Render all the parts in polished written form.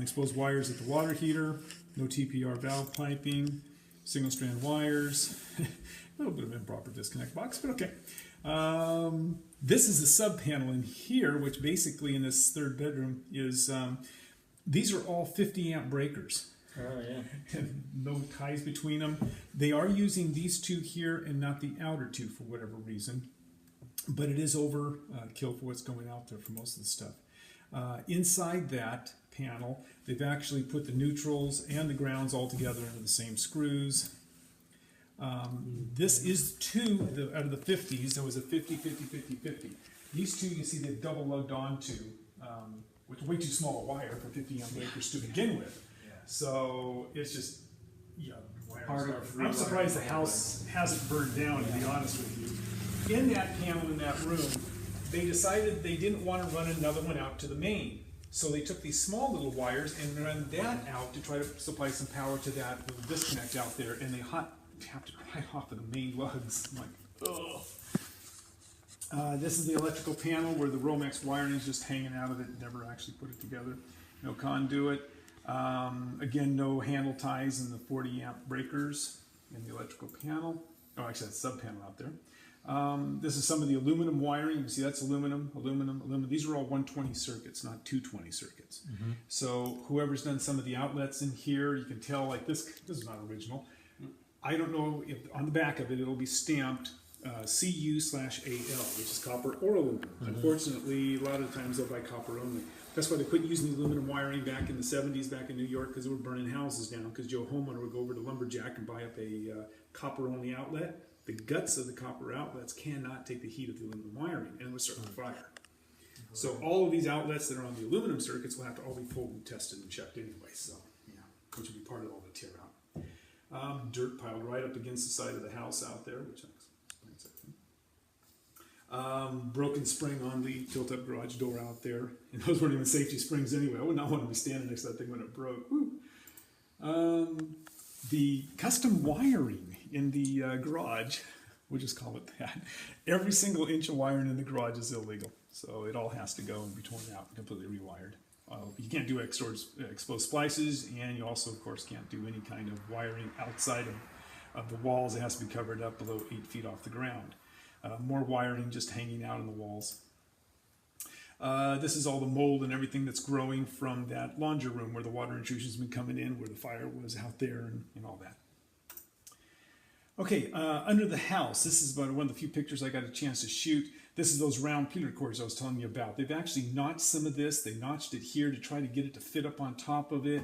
Exposed wires at the water heater, no TPR valve piping, single strand wires, a little bit of improper disconnect box, but okay. This is the sub panel in here, which basically in this third bedroom is, these are all 50 amp breakers. Oh, yeah. And no ties between them. They are using these two here and not the outer two for whatever reason, but it is overkill for what's going out there for most of the stuff. Inside that panel, they've actually put the neutrals and the grounds all together into the same screws. This is two out of the 50s. There was a 50, 50, 50, 50. These two, you see, they've double lugged onto, with way too small a wire for 50 amp breakers to begin with. So it's just, yeah, I'm surprised the house hasn't burned down, to be honest with you. In that panel in that room, they decided they didn't want to run another one out to the main. So they took these small little wires and ran that out to try to supply some power to that little disconnect out there, and they tapped it right off of the main lugs. I'm like, ugh. This is the electrical panel where the Romex wiring is just hanging out of it, never actually put it together. No conduit. Again, no handle ties in the 40 amp breakers in the electrical panel. Oh, actually, that's sub panel out there. This is some of the aluminum wiring. You can see that's aluminum, aluminum, aluminum. These are all 120 circuits, not 220 circuits. So whoever's done some of the outlets in here, you can tell like this is not original. I don't know if on the back of it, it'll be stamped CU/AL, which is copper or aluminum. Unfortunately, a lot of the times they'll buy copper only. That's why they quit using the aluminum wiring back in the 70s back in New York, because they were burning houses down, because Joe Homeowner would go over to Lumberjack and buy up a copper-only outlet. The guts of the copper outlets cannot take the heat of the aluminum wiring, and it would start on fire. So all of these outlets that are on the aluminum circuits will have to all be pulled and tested and checked anyway, so yeah, which will be part of all the tear out. Dirt piled right up against the side of the house out there, which I'll explain in a second. Broken spring on the tilt-up garage door out there, and those weren't even safety springs anyway. I would not want to be standing next to that thing when it broke. The custom wiring in the garage, we'll just call it that. Every single inch of wiring in the garage is illegal, so it all has to go and be torn out and completely rewired. You can't do exposed splices, and you also, of course, can't do any kind of wiring outside of the walls. It has to be covered up below 8 feet off the ground. More wiring just hanging out in the walls. This is all the mold and everything that's growing from that laundry room where the water intrusion's been coming in, where the fire was out there, and all that. Okay, under the house, this is about one of the few pictures I got a chance to shoot. This is those round peeler cords I was telling you about. They've actually notched some of this. They notched it here to try to get it to fit up on top of it.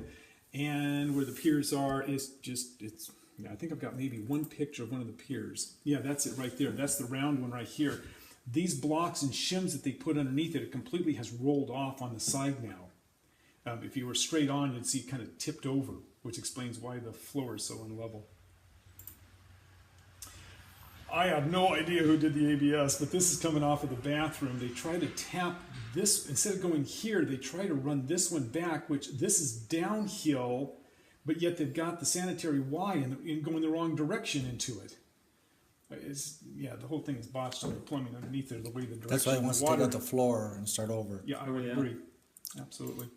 And where the piers are, yeah, I think I've got maybe one picture of one of the piers. Yeah, that's it right there. That's the round one right here. These blocks and shims that they put underneath it completely has rolled off on the side now. If you were straight on, you'd see it kind of tipped over, which explains why the floor is so unlevel. I have no idea who did the ABS, but this is coming off of the bathroom. They try to tap this, instead of going here, they try to run this one back, which this is downhill, but yet they've got the sanitary Y and going the wrong direction into it. Yeah, the whole thing is botched on the plumbing underneath there, the way the direction. That's why it wants to take out the floor and start over. Yeah, I would agree. Absolutely.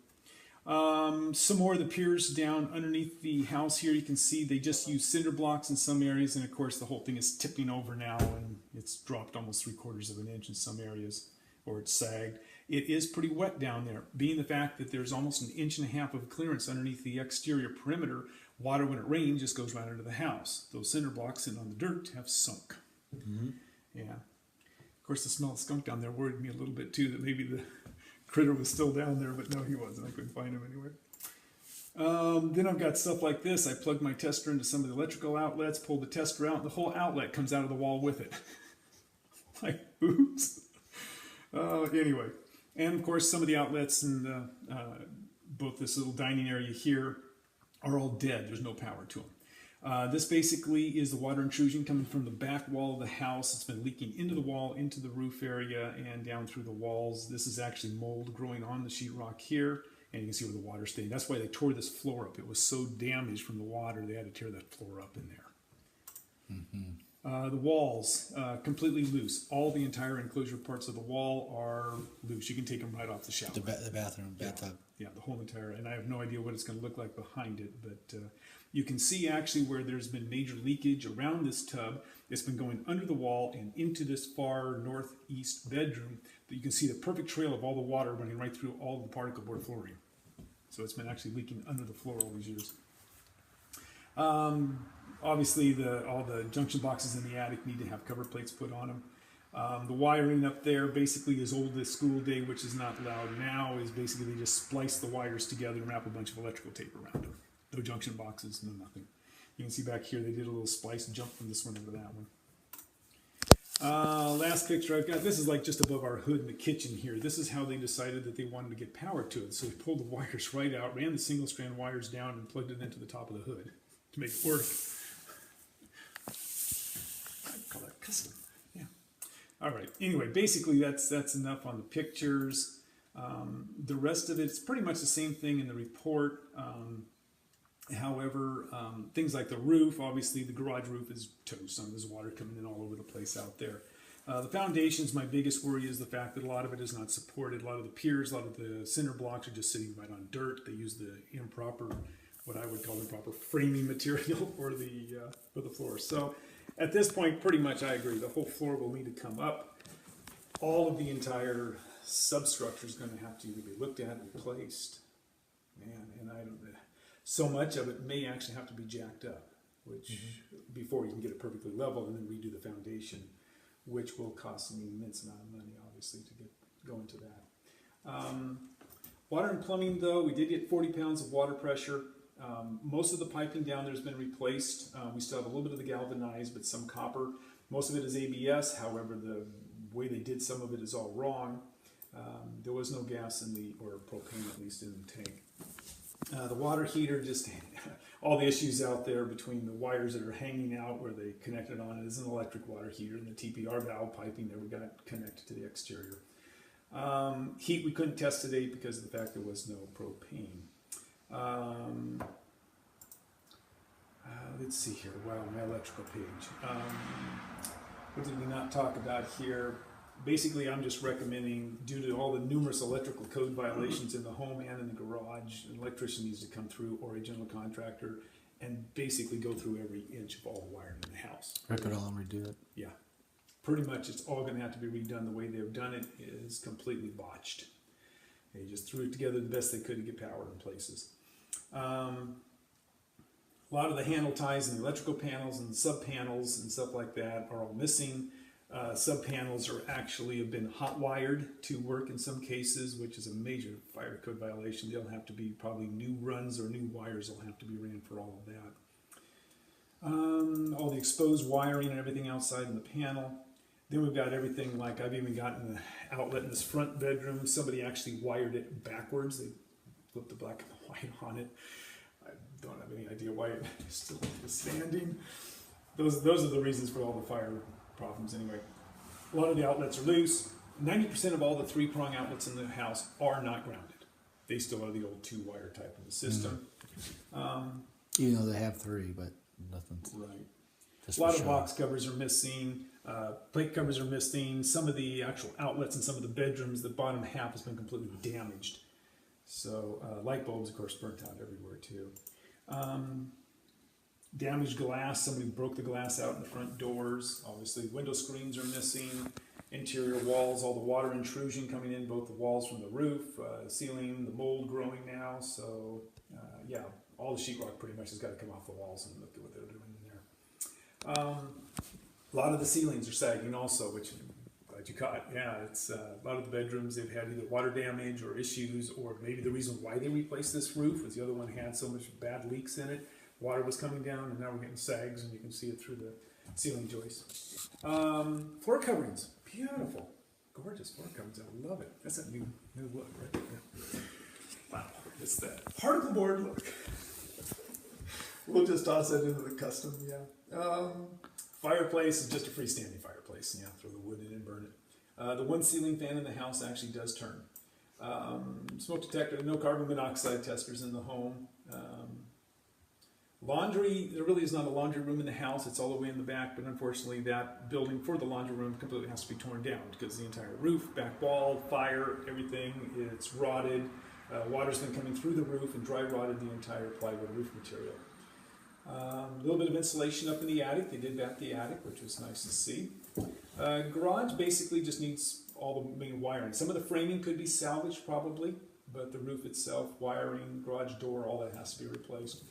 Some more of the piers down underneath the house here. You can see they just use cinder blocks in some areas, and of course the whole thing is tipping over now, and it's dropped almost 3/4 of an inch in some areas, or it's sagged. It is pretty wet down there, being the fact that there's almost 1.5 inches of clearance underneath the exterior perimeter. Water, when it rains, just goes right into the house. Those cinder blocks sitting on the dirt have sunk. Yeah. Of course, the smell of skunk down there worried me a little bit too, that maybe the critter was still down there, but no, he wasn't. I couldn't find him anywhere. Then I've got stuff like this. I plugged my tester into some of the electrical outlets, pulled the tester out, and the whole outlet comes out of the wall with it. Like, oops. Anyway. And of course, some of the outlets in both this little dining area here are all dead. There's no power to them. This basically is the water intrusion coming from the back wall of the house. It's been leaking into the wall, into the roof area, and down through the walls. This is actually mold growing on the sheetrock here, and you can see where the water stayed. That's why they tore this floor up. It was so damaged from the water, they had to tear that floor up in there. The walls, completely loose. All the entire enclosure parts of the wall are loose. You can take them right off the shower. The bathroom, bathtub. Yeah, the whole entire, and I have no idea what it's going to look like behind it, but you can see actually where there's been major leakage around this tub. It's been going under the wall and into this far northeast bedroom. That you can see the perfect trail of all the water running right through all the particle board flooring. So it's been actually leaking under the floor all these years. Obviously, all the junction boxes in the attic need to have cover plates put on them. The wiring up there basically is old as school day, which is not allowed now, is basically they just splice the wires together and wrap a bunch of electrical tape around them. No junction boxes, no nothing. You can see back here they did a little splice and jump from this one over that one. Last picture I've got, this is like just above our hood in the kitchen here. This is how they decided that they wanted to get power to it. So they pulled the wires right out, ran the single strand wires down and plugged it into the top of the hood to make it work. I call that custom. Yeah. All right. Anyway, basically that's enough on the pictures. The rest of it's pretty much the same thing in the report. However, things like the roof, obviously the garage roof is toast. There's water coming in all over the place out there. The foundations, my biggest worry is the fact that a lot of it is not supported. A lot of the piers, a lot of the cinder blocks are just sitting right on dirt. They use the improper, what I would call improper framing material for the floor. So at this point, pretty much I agree. The whole floor will need to come up. All of the entire substructure is going to have to either be looked at and replaced. Man, and I don't. So much of it may actually have to be jacked up, which before you can get it perfectly level and then redo the foundation, which will cost an immense amount of money, obviously, to go into that. Water and plumbing, though, we did get 40 pounds of water pressure. Most of the piping down there has been replaced. We still have a little bit of the galvanized, but some copper. Most of it is ABS. However, the way they did some of it is all wrong. There was no gas or propane, at least, in the tank. The water heater, just all the issues out there between the wires that are hanging out where they connected on it is an electric water heater, and the TPR valve piping never got connected to the exterior. Heat we couldn't test today because of the fact there was no propane. Let's see here. Wow, my electrical page. What did we not talk about here? Basically, I'm just recommending, due to all the numerous electrical code violations in the home and in the garage, an electrician needs to come through, or a general contractor, and basically go through every inch of all the wiring in the house. Rip it all and redo it. Yeah. Pretty much it's all going to have to be redone. The way they've done it is completely botched. They just threw it together the best they could to get power in places. A lot of the handle ties and the electrical panels and sub panels and stuff like that are all missing. Sub panels are actually have been hot wired to work in some cases, which is a major fire code violation. They'll have to be probably new runs or new wires will have to be ran for all of that. All the exposed wiring and everything outside in the panel. Then we've got everything, like I've even gotten the outlet in this front bedroom. Somebody actually wired it backwards. They flipped the black and the white on it. I don't have any idea why it still is standing. Those are the reasons for all the fire problems anyway. A lot of the outlets are loose. 90% of all the 3-prong outlets in the house are not grounded. They still are the old 2-wire type of a system. Even though they have 3, but nothing. Right. Just A lot of box covers are missing. Plate covers are missing. Some of the actual outlets in some of the bedrooms, the bottom half has been completely damaged. So light bulbs, of course, burnt out everywhere too. Damaged glass, somebody broke the glass out in the front doors. Obviously, window screens are missing. Interior walls, all the water intrusion coming in, both the walls from the roof, ceiling, the mold growing now. So, yeah, all the sheetrock pretty much has got to come off the walls, and look at what they're doing in there. A lot of the ceilings are sagging also, which I'm glad you caught. Yeah, it's a lot of the bedrooms, they've had either water damage or issues, or maybe the reason why they replaced this roof was the other one had so much bad leaks in it. Water was coming down, and now we're getting sags, and you can see it through the ceiling joists. Floor coverings, beautiful, gorgeous floor coverings. I love it. That's a new look, right? Yeah. Wow, it's that particle board look. We'll just toss that into the custom. Yeah. Fireplace is just a freestanding fireplace. Yeah, throw the wood in and burn it. The one ceiling fan in the house actually does turn. Smoke detector, no carbon monoxide testers in the home. Laundry, there really is not a laundry room in the house. It's all the way in the back, but unfortunately that building for the laundry room completely has to be torn down because the entire roof, back wall, fire, everything, it's rotted. Water's been coming through the roof and dry rotted the entire plywood roof material. A little bit of insulation up in the attic. They did back the attic, which was nice to see. Garage basically just needs all the main wiring. Some of the framing could be salvaged probably, but the roof itself, wiring, garage door, all that has to be replaced.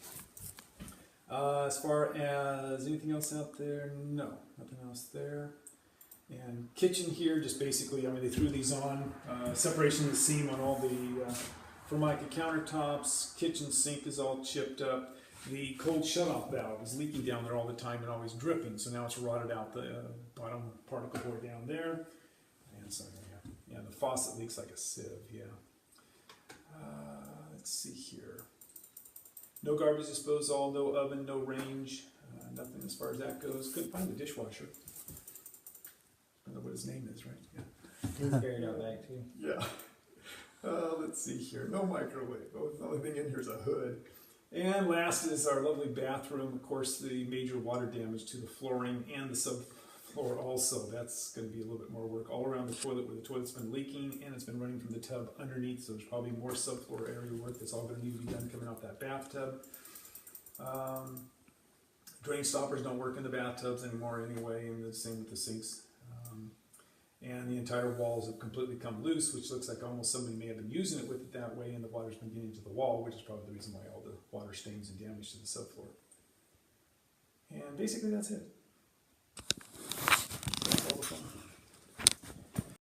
As far as anything else out there, no, nothing else there. And kitchen here, just basically, I mean, they threw these on, separation of the seam on all the Formica countertops. Kitchen sink is all chipped up. The cold shutoff valve is leaking down there all the time and always dripping, so now it's rotted out the bottom particle board down there. And so, yeah, the faucet leaks like a sieve, yeah. Let's see here. No garbage disposal, no oven, no range, nothing as far as that goes. Couldn't find the dishwasher. I don't know what his name is, right? Yeah. He's buried out back too. Yeah. Let's see here. No microwave. Oh, the only thing in here is a hood. And last is our lovely bathroom. Of course, the major water damage to the flooring and the subfloor also. That's going to be a little bit more work all around the toilet where the toilet's been leaking and it's been running from the tub underneath. So there's probably more subfloor area work that's all going to need to be done coming off that bathtub. Drain stoppers don't work in the bathtubs anymore anyway, and the same with the sinks. And the entire walls have completely come loose, which looks like almost somebody may have been using it with it that way, and the water's been getting to the wall, which is probably the reason why all the water stains and damage to the subfloor. And basically that's it. That's all the fun.